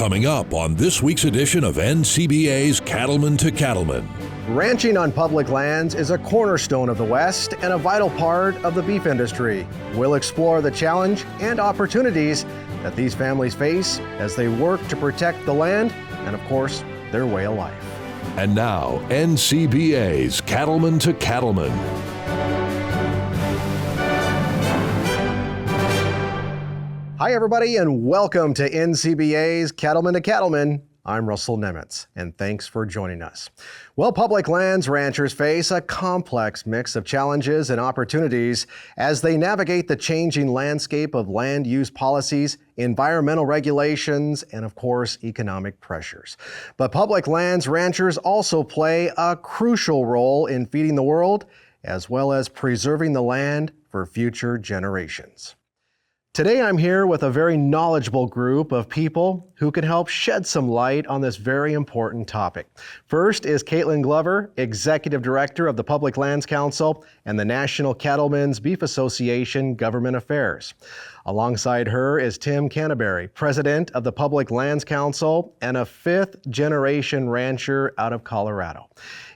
Coming up on this week's edition of NCBA's Cattlemen to Cattlemen. Ranching on public lands is a cornerstone of the West and a vital part of the beef industry. We'll explore the challenge and opportunities that these families face as they work to protect the land and, of course, their way of life. And now, NCBA's Cattlemen to Cattlemen. Hi, everybody, and welcome to NCBA's Cattlemen to Cattlemen. I'm Russell Nemitz, and thanks for joining us. Well, public lands ranchers face a complex mix of challenges and opportunities as they navigate the changing landscape of land use policies, environmental regulations, and of course, economic pressures. But public lands ranchers also play a crucial role in feeding the world, as well as preserving the land for future generations. Today, I'm here with a very knowledgeable group of people who can help shed some light on this very important topic. First is Caitlin Glover, Executive Director of the Public Lands Council and the National Cattlemen's Beef Association Government Affairs. Alongside her is Tim Canterbury, President of the Public Lands Council and a fifth-generation rancher out of Colorado.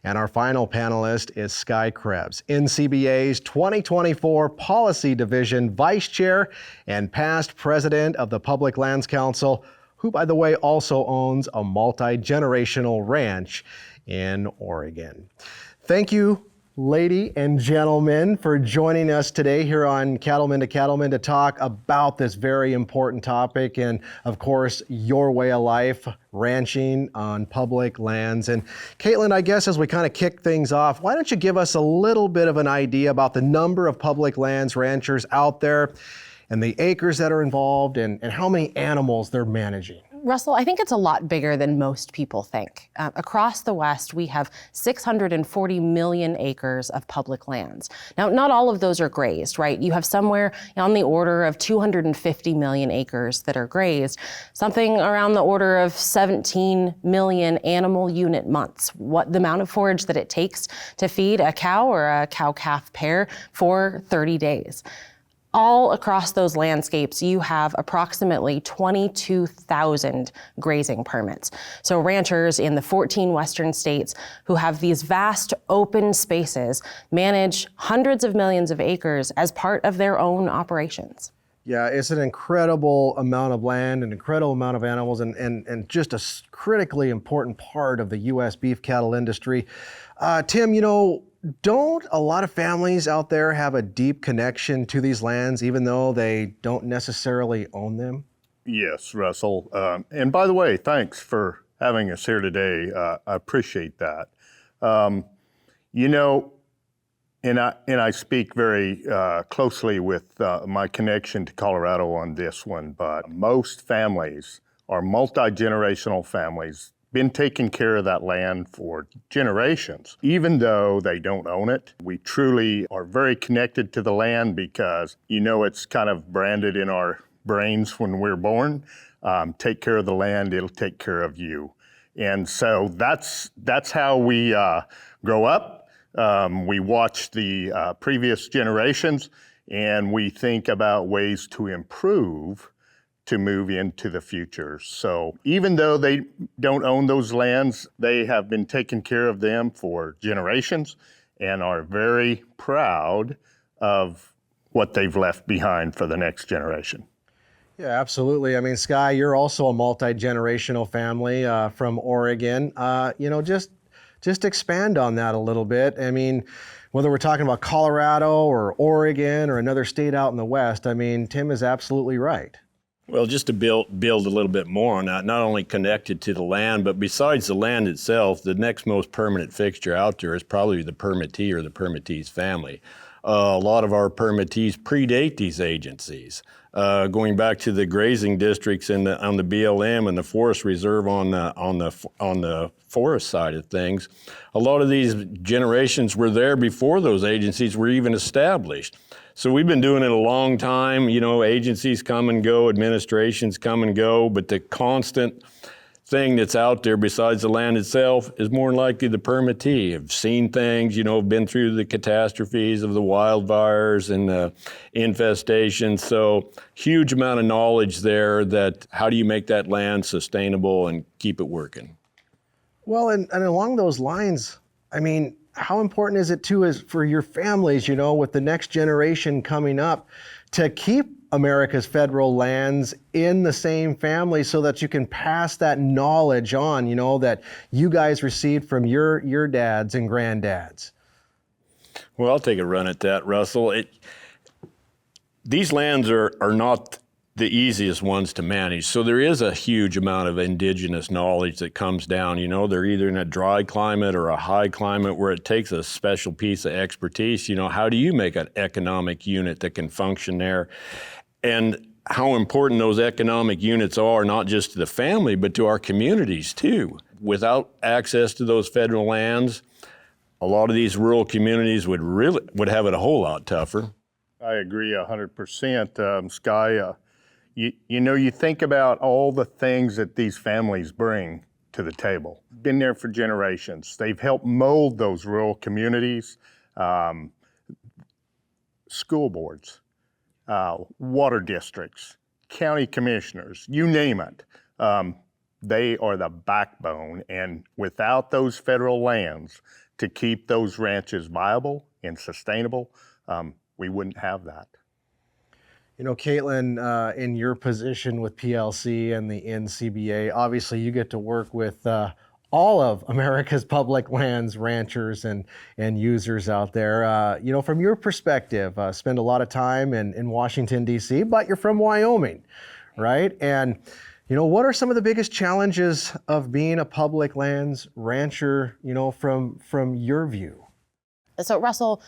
And our final panelist is Skye Krebs, NCBA's 2024 Policy Division Vice Chair and past President of the Public Lands Council, who, by the way, also owns a multi-generational ranch in Oregon. Thank you, lady and gentlemen, for joining us today here on Cattlemen to Cattlemen to talk about this very important topic and, of course, your way of life, ranching on public lands. And Caitlin, I guess as we kind of kick things off, why don't you give us a little bit of an idea about the number of public lands ranchers out there and the acres that are involved and how many animals they're managing? Russell, I think it's a lot bigger than most people think. Across the West, we have 640 million acres of public lands. Now, not all of those are grazed, right? You have somewhere on the order of 250 million acres that are grazed, something around the order of 17 million animal unit months, the amount of forage that it takes to feed a cow or a cow-calf pair for 30 days. All across those landscapes, you have approximately 22,000 grazing permits. So ranchers in the 14 western states who have these vast open spaces manage hundreds of millions of acres as part of their own operations. Yeah, it's an incredible amount of land, an incredible amount of animals, and just a critically important part of the U.S. beef cattle industry. Tim, don't a lot of families out there have a deep connection to these lands, even though they don't necessarily own them? Yes, Russell. And by the way, thanks for having us here today. I appreciate that. And I speak very closely with my connection to Colorado on this one, but most families are multi-generational families, been taking care of that land for generations. Even though they don't own it, we truly are very connected to the land because, it's kind of branded in our brains when we're born. Take care of the land, it'll take care of you. And so that's how we grow up. We watch the previous generations and we think about ways to improve to move into the future. So even though they don't own those lands, they have been taking care of them for generations and are very proud of what they've left behind for the next generation. Yeah, absolutely. I mean, Skye, you're also a multi-generational family from Oregon. Just expand on that a little bit. I mean, whether we're talking about Colorado or Oregon or another state out in the West, I mean, Tim is absolutely right. Well, just to build a little bit more on that, not only connected to the land, but besides the land itself, the next most permanent fixture out there is probably the permittee or the permittee's family. A lot of our permittees predate these agencies. Going back to the grazing districts on the BLM and the Forest Reserve on the forest side of things, a lot of these generations were there before those agencies were even established. So we've been doing it a long time. Agencies come and go, administrations come and go, but the constant thing that's out there besides the land itself is more than likely the permittee. Have seen things, been through the catastrophes of the wildfires and the infestation. So huge amount of knowledge there that how do you make that land sustainable and keep it working? Well, and along those lines, I mean, how important is it too is for your families, with the next generation coming up, to keep America's federal lands in the same family so that you can pass that knowledge on, that you guys received from your dads and granddads? Well, I'll take a run at that, Russell. These lands are not the easiest ones to manage. So there is a huge amount of indigenous knowledge that comes down. They're either in a dry climate or a high climate where it takes a special piece of expertise. How do you make an economic unit that can function there? And how important those economic units are, not just to the family, but to our communities too. Without access to those federal lands, a lot of these rural communities would have it a whole lot tougher. I agree 100%, Sky. You think about all the things that these families bring to the table. Been there for generations. They've helped mold those rural communities, school boards, water districts, county commissioners, you name it. They are the backbone, and without those federal lands to keep those ranches viable and sustainable, we wouldn't have that. Caitlin, in your position with PLC and the NCBA, obviously you get to work with all of America's public lands, ranchers and users out there. From your perspective, spend a lot of time in Washington, D.C., but you're from Wyoming, right? And, what are some of the biggest challenges of being a public lands rancher, from your view? So, Russell,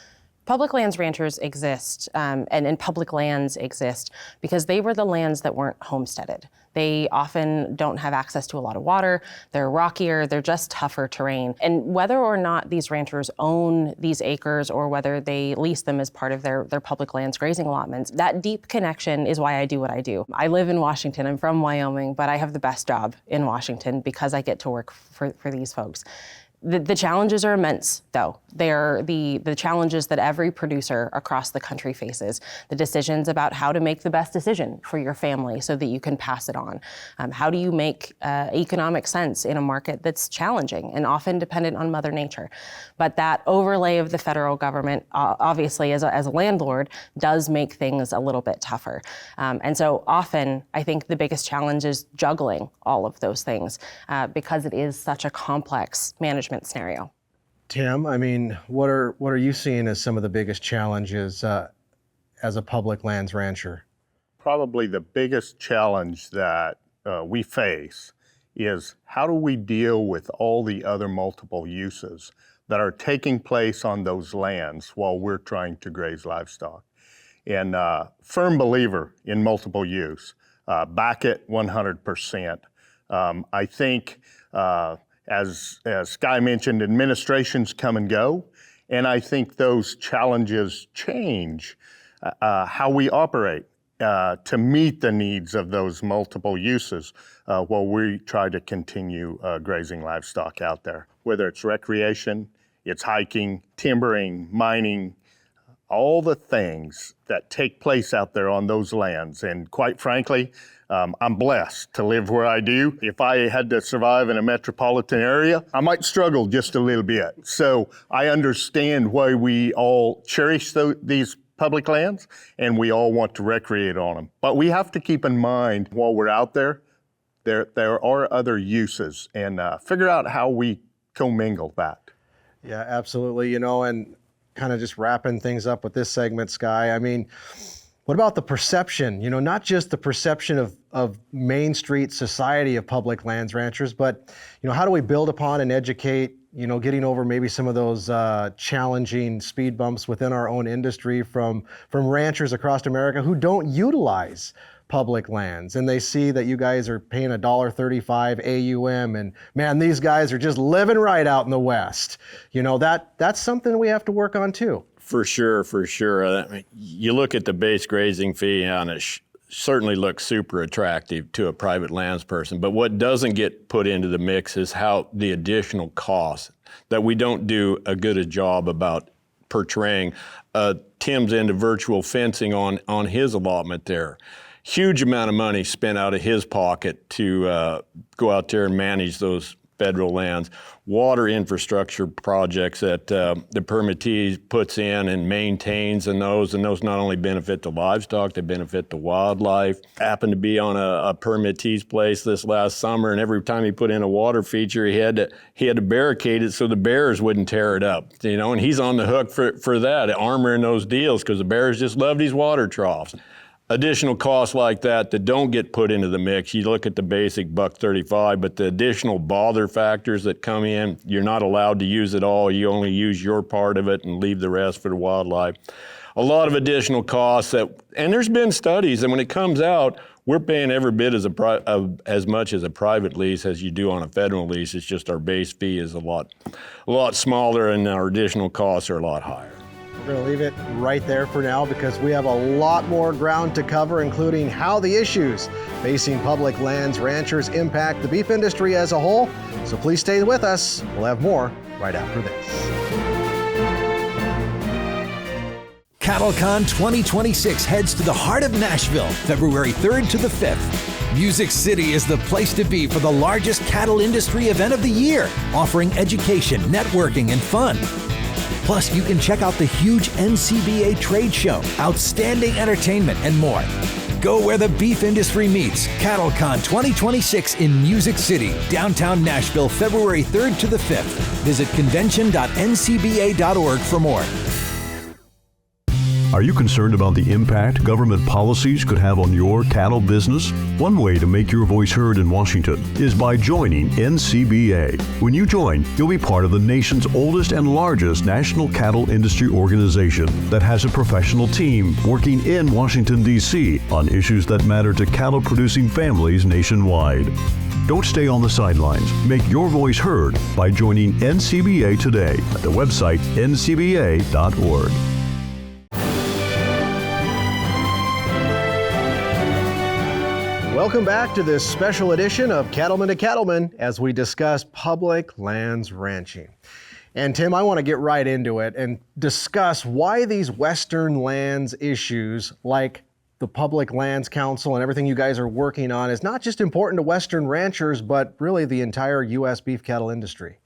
public lands ranchers exist, and public lands exist because they were the lands that weren't homesteaded. They often don't have access to a lot of water, they're rockier, they're just tougher terrain. And whether or not these ranchers own these acres or whether they lease them as part of their public lands grazing allotments, that deep connection is why I do what I do. I live in Washington, I'm from Wyoming, but I have the best job in Washington because I get to work for these folks. The challenges are immense, though. They're the challenges that every producer across the country faces. The decisions about how to make the best decision for your family so that you can pass it on. How do you make economic sense in a market that's challenging and often dependent on Mother Nature? But that overlay of the federal government, obviously, as a landlord, does make things a little bit tougher. And so often, I think the biggest challenge is juggling all of those things because it is such a complex management scenario. Tim, what are you seeing as some of the biggest challenges as a public lands rancher? Probably the biggest challenge that we face is how do we deal with all the other multiple uses that are taking place on those lands while we're trying to graze livestock. And firm believer in multiple use, back it 100%. I think as Sky mentioned, administrations come and go, and I think those challenges change how we operate to meet the needs of those multiple uses while we try to continue grazing livestock out there. Whether it's recreation, it's hiking, timbering, mining, all the things that take place out there on those lands. And quite frankly, I'm blessed to live where I do. If I had to survive in a metropolitan area, I might struggle just a little bit. So I understand why we all cherish these public lands and we all want to recreate on them. But we have to keep in mind while we're out there, there are other uses and figure out how we commingle that. Yeah, absolutely. And kind of just wrapping things up with this segment, Sky, what about the perception? Not just the perception of Main Street society of public lands ranchers, but, how do we build upon and educate, getting over maybe some of those challenging speed bumps within our own industry from ranchers across America who don't utilize public lands, and they see that you guys are paying $1.35 AUM, and man, these guys are just living right out in the West. That's something we have to work on too. For sure. You look at the base grazing fee on a certainly looks super attractive to a private lands person. But what doesn't get put into the mix is how the additional costs that we don't do a good a job about portraying. Tim's into virtual fencing on his allotment there. Huge amount of money spent out of his pocket to go out there and manage those federal lands. Water infrastructure projects that the permittee puts in and maintains, and those not only benefit the livestock, they benefit the wildlife. Happened to be on a permittee's place this last summer, and every time he put in a water feature, he had to barricade it so the bears wouldn't tear it up, and he's on the hook for that, armoring those deals, because the bears just love these water troughs. Additional costs like that don't get put into the mix. You look at the basic $1.35, but the additional bother factors that come in, you're not allowed to use it all. You only use your part of it and leave the rest for the wildlife. A lot of additional costs and there's been studies, and when it comes out, we're paying every bit as much as a private lease as you do on a federal lease. It's just our base fee is a lot smaller, and our additional costs are a lot higher. We're going to leave it right there for now because we have a lot more ground to cover, including how the issues facing public lands ranchers impact the beef industry as a whole. So please stay with us. We'll have more right after this. CattleCon 2026 heads to the heart of Nashville, February 3rd to the 5th. Music City is the place to be for the largest cattle industry event of the year, offering education, networking, and fun. Plus, you can check out the huge NCBA trade show, outstanding entertainment, and more. Go where the beef industry meets. CattleCon 2026 in Music City, downtown Nashville, February 3rd to the 5th. Visit convention.ncba.org for more. Are you concerned about the impact government policies could have on your cattle business? One way to make your voice heard in Washington is by joining NCBA. When you join, you'll be part of the nation's oldest and largest national cattle industry organization that has a professional team working in Washington, D.C. on issues that matter to cattle-producing families nationwide. Don't stay on the sidelines. Make your voice heard by joining NCBA today at the website ncba.org. Welcome back to this special edition of Cattlemen to Cattlemen as we discuss public lands ranching. And Tim, I want to get right into it and discuss why these Western lands issues, like the Public Lands Council and everything you guys are working on, is not just important to Western ranchers, but really the entire U.S. beef cattle industry.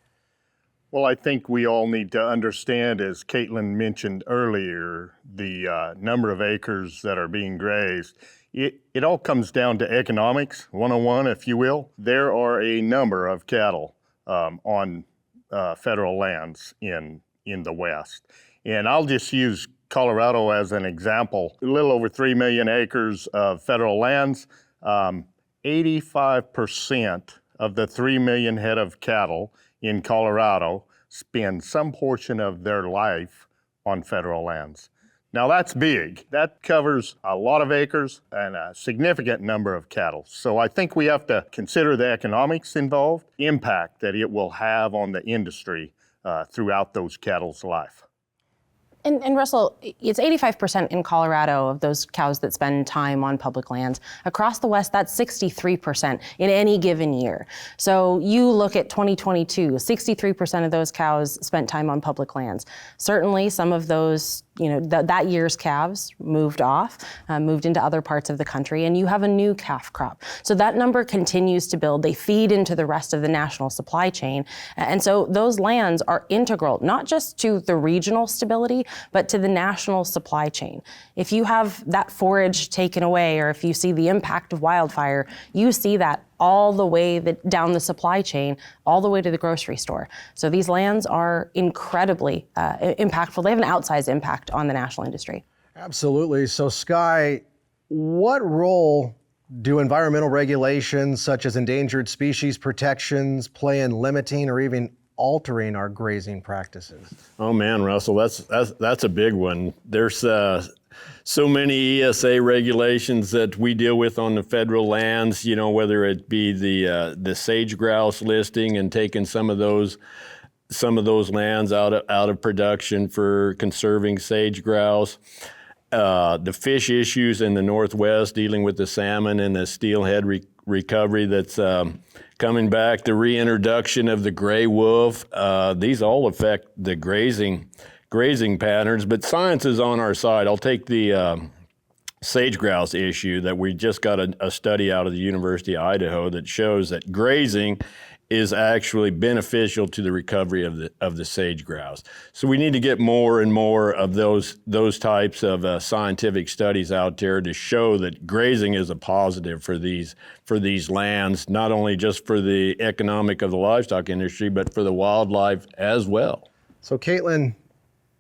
Well, I think we all need to understand, as Caitlin mentioned earlier, the number of acres that are being grazed. It all comes down to economics, 101, if you will. There are a number of cattle on federal lands in the West. And I'll just use Colorado as an example. A little over 3 million acres of federal lands. 85% of the 3 million head of cattle in Colorado spend some portion of their life on federal lands. Now that's big. That covers a lot of acres and a significant number of cattle. So I think we have to consider the economics involved, impact that it will have on the industry throughout those cattle's life. And Russell, it's 85% in Colorado of those cows that spend time on public lands. Across the West, that's 63% in any given year. So you look at 2022, 63% of those cows spent time on public lands. Certainly some of those, that year's calves moved off, moved into other parts of the country, and you have a new calf crop. So that number continues to build. They feed into the rest of the national supply chain. And so those lands are integral, not just to the regional stability, but to the national supply chain. If you have that forage taken away, or if you see the impact of wildfire, you see that all the way down the supply chain, all the way to the grocery store. So these lands are incredibly impactful. They have an outsized impact on the national industry. Absolutely. So Skye, what role do environmental regulations such as endangered species protections play in limiting or even altering our grazing practices? Oh man, Russell, that's a big one. There's so many ESA regulations that we deal with on the federal lands, whether it be the sage grouse listing and taking some of those lands out of production for conserving sage grouse. the fish issues in the Northwest, dealing with the salmon and the steelhead recovery that's coming back, the reintroduction of the gray wolf, these all affect the grazing patterns, but science is on our side. I'll take the sage grouse issue that we just got a study out of the University of Idaho that shows that grazing is actually beneficial to the recovery of the sage grouse. So we need to get more and more of those types of scientific studies out there to show that grazing is a positive for these lands, not only just for the economic of the livestock industry, but for the wildlife as well. So Caitlin,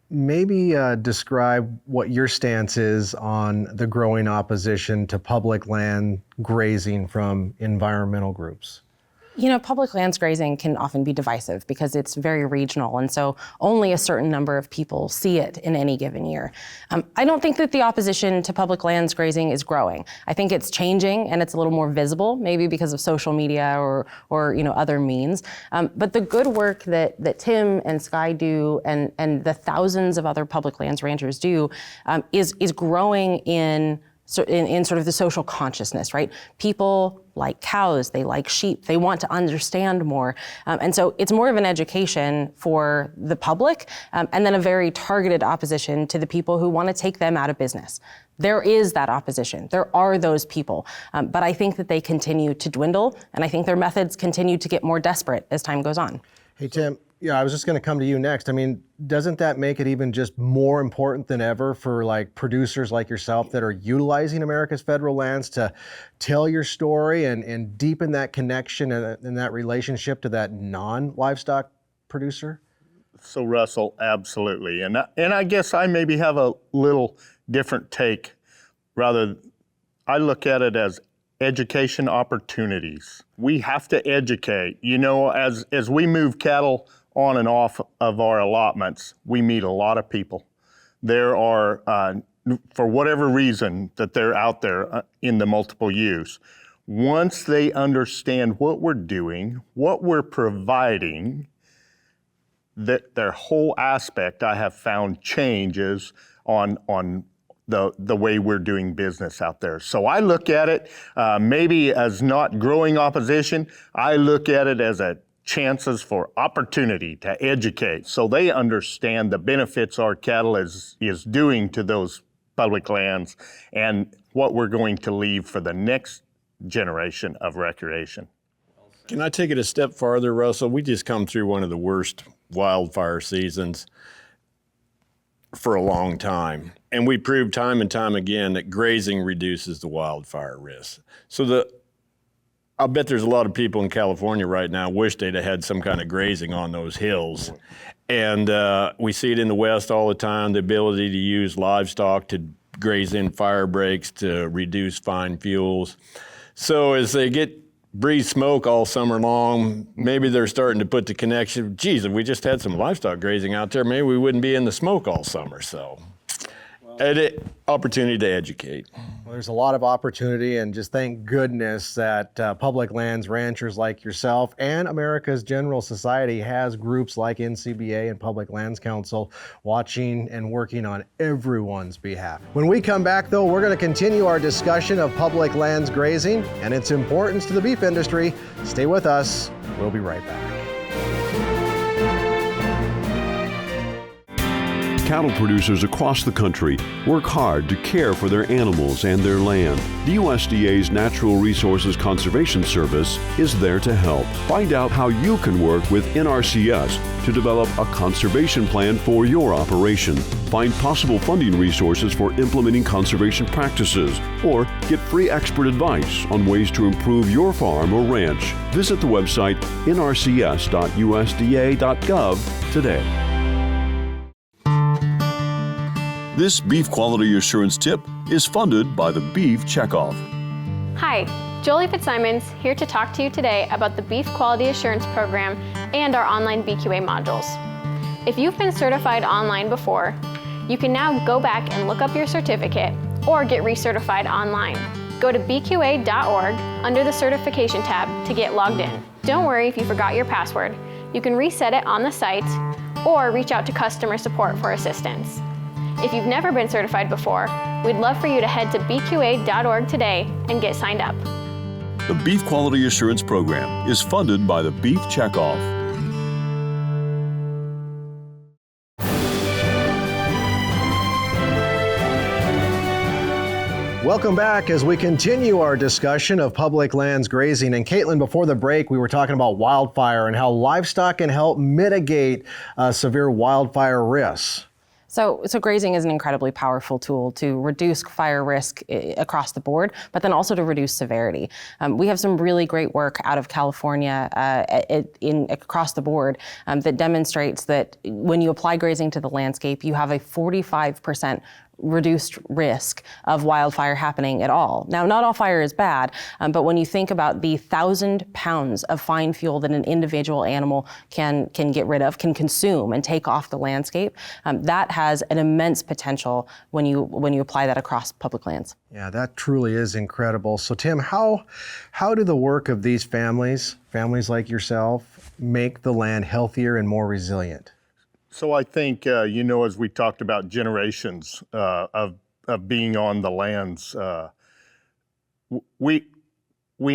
maybe describe what your stance is on the growing opposition to public land grazing from environmental groups. You know, public lands grazing can often be divisive because it's very regional, and so only a certain number of people see it in any given year. I don't think that the opposition to public lands grazing is growing. I think it's changing and it's a little more visible, maybe because of social media or other means. But the good work that Tim and Sky do and the thousands of other public lands ranchers do is growing in sort of the social consciousness, right? People like cows, they like sheep, they want to understand more. And so it's more of an education for the public and then a very targeted opposition to the people who want to take them out of business. There is that opposition. There are those people. But I think that they continue to dwindle, and I think their methods continue to get more desperate as time goes on. Hey, Tim, I was just going to come to you next. I mean, doesn't that make it even just more important than ever for like producers like yourself that are utilizing America's federal lands to tell your story and deepen that connection and that relationship to that non-livestock producer? So Russell, absolutely. And I guess I maybe have a little different take. Rather, I look at it as education opportunities. We have to educate. You know, as we move cattle on and off of our allotments, we meet a lot of people. There are, for whatever reason, that they're out there in the multiple use. Once they understand what we're doing, what we're providing, that their whole aspect, I have found, changes on the way we're doing business out there. So I look at it maybe as not growing opposition. I look at it as a chances for opportunity to educate so they understand the benefits our cattle is doing to those public lands and what we're going to leave for the next generation of recreation. Can I take it a step farther, Russell? We just come through one of the worst wildfire seasons for a long time. And we proved time and time again that grazing reduces the wildfire risk. So I'll bet there's a lot of people in California right now wish they'd have had some kind of grazing on those hills. And we see it in the West all the time, the ability to use livestock to graze in fire breaks to reduce fine fuels. So as they breathe smoke all summer long, maybe they're starting to put the connection, geez, if we just had some livestock grazing out there, maybe we wouldn't be in the smoke all summer. So opportunity to educate. Well, there's a lot of opportunity, and just thank goodness that public lands ranchers like yourself and America's General Society has groups like NCBA and Public Lands Council watching and working on everyone's behalf. When we come back, though, we're going to continue our discussion of public lands grazing and its importance to the beef industry. Stay with us. We'll be right back. Cattle producers across the country work hard to care for their animals and their land. The USDA's Natural Resources Conservation Service is there to help. Find out how you can work with NRCS to develop a conservation plan for your operation. Find possible funding resources for implementing conservation practices, or get free expert advice on ways to improve your farm or ranch. Visit the website nrcs.usda.gov today. This beef quality assurance tip is funded by the Beef Checkoff. Hi, Jolie Fitzsimons here to talk to you today about the Beef Quality Assurance Program and our online BQA modules. If you've been certified online before, you can now go back and look up your certificate or get recertified online. Go to bqa.org under the certification tab to get logged in. Don't worry if you forgot your password. You can reset it on the site or reach out to customer support for assistance. If you've never been certified before, we'd love for you to head to bqa.org today and get signed up. The Beef Quality Assurance Program is funded by the Beef Checkoff. Welcome back as we continue our discussion of public lands grazing. And Caitlin, before the break, we were talking about wildfire and how livestock can help mitigate severe wildfire risks. So grazing is an incredibly powerful tool to reduce fire risk across the board, but then also to reduce severity. We have some really great work out of California across the board that demonstrates that when you apply grazing to the landscape, you have a 45% reduced risk of wildfire happening at all. Now, not all fire is bad, but when you think about the 1,000 pounds of fine fuel that an individual animal can get rid of, can consume and take off the landscape, that has an immense potential when you apply that across public lands. Yeah, that truly is incredible. So Tim, how do the work of these families like yourself, make the land healthier and more resilient? So I think, as we talked about generations of being on the lands, we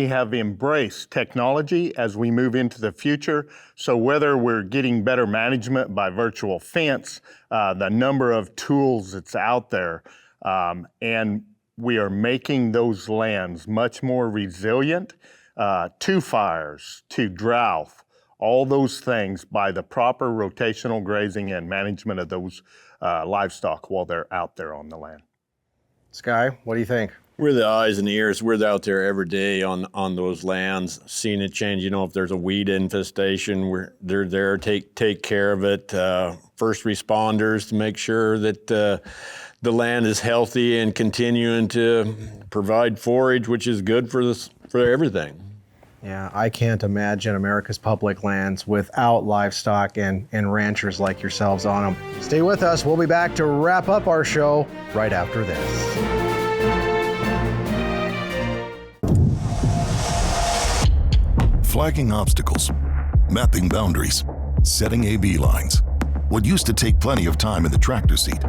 have embraced technology as we move into the future. So whether we're getting better management by virtual fence, the number of tools that's out there, and we are making those lands much more resilient to fires, to drought, all those things by the proper rotational grazing and management of those livestock while they're out there on the land. Sky, what do you think? We're the eyes and ears. We're out there every day on those lands, seeing it change. If there's a weed infestation, they're there, take care of it. First responders to make sure that the land is healthy and continuing to provide forage, which is good for everything. Yeah, I can't imagine America's public lands without livestock and ranchers like yourselves on them. Stay with us. We'll be back to wrap up our show right after this. Flagging obstacles, mapping boundaries, setting AV lines. What used to take plenty of time in the tractor seat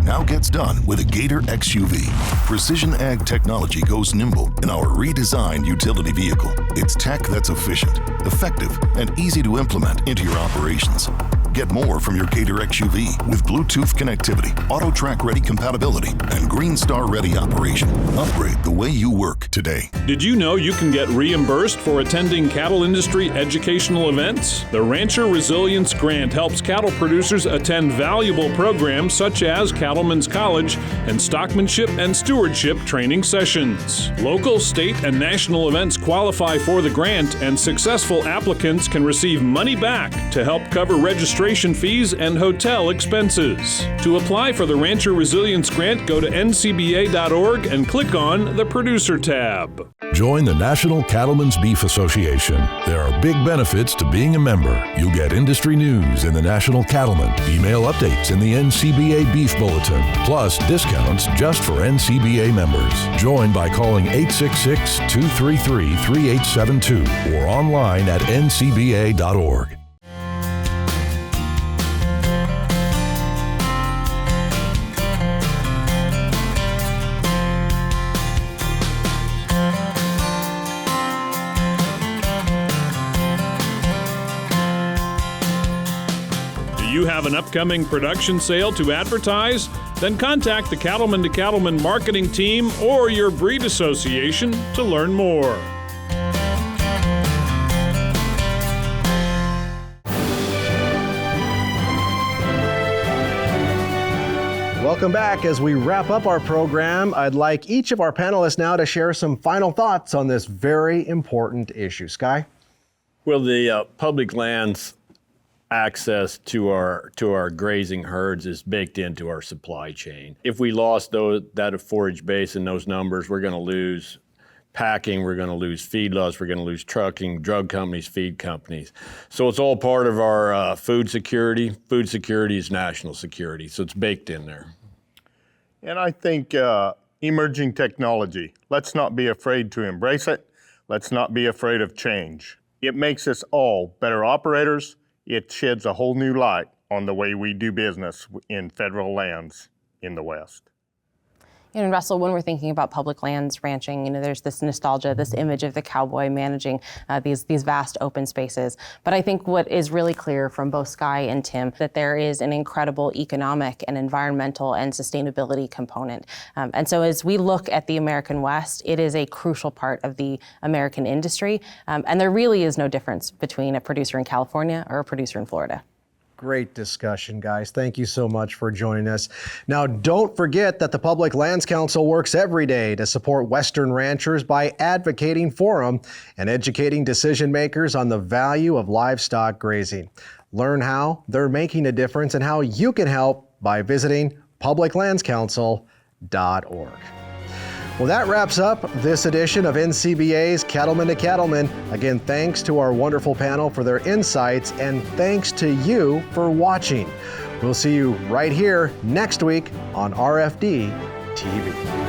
now gets done with a Gator XUV. Precision ag technology goes nimble in our redesigned utility vehicle. It's tech that's efficient, effective, and easy to implement into your operations. Get more from your Gator XUV with Bluetooth connectivity, AutoTrack ready compatibility, and Green Star ready operation. Upgrade the way you work today. Did you know you can get reimbursed for attending cattle industry educational events? The Rancher Resilience Grant helps cattle producers attend valuable programs such as Cattlemen's College and Stockmanship and Stewardship training sessions. Local, state, and national events qualify for the grant, and successful applicants can receive money back to help cover registration fees and hotel expenses. To apply for the Rancher Resilience Grant, go to ncba.org and click on the Producer tab. Join the National Cattlemen's Beef Association. There are big benefits to being a member. You'll get industry news in the National Cattlemen, email updates in the NCBA Beef Bulletin, plus discounts just for NCBA members. Join by calling 866-233-3872 or online at ncba.org. You have an upcoming production sale to advertise? Then contact the Cattlemen to Cattlemen marketing team or your breed association to learn more. Welcome back. As we wrap up our program, I'd like each of our panelists now to share some final thoughts on this very important issue. Sky? Well, the public lands access to our grazing herds is baked into our supply chain. If we lost that forage base and those numbers, we're going to lose packing, we're going to lose feedlots, we're going to lose trucking, drug companies, feed companies. So it's all part of our food security. Food security is national security, so it's baked in there. And I think emerging technology, let's not be afraid to embrace it. Let's not be afraid of change. It makes us all better operators. It sheds a whole new light on the way we do business in federal lands. in the West. And Russell, when we're thinking about public lands ranching, there's this nostalgia, this image of the cowboy managing these vast open spaces. But I think what is really clear from both Sky and Tim, that there is an incredible economic and environmental and sustainability component. And so as we look at the American West, it is a crucial part of the American industry. And there really is no difference between a producer in California or a producer in Florida. Great discussion, guys. Thank you so much for joining us. Now, don't forget that the Public Lands Council works every day to support Western ranchers by advocating for them and educating decision makers on the value of livestock grazing. Learn how they're making a difference and how you can help by visiting publiclandscouncil.org. Well, that wraps up this edition of NCBA's Cattlemen to Cattlemen. Again, thanks to our wonderful panel for their insights, and thanks to you for watching. We'll see you right here next week on RFD TV.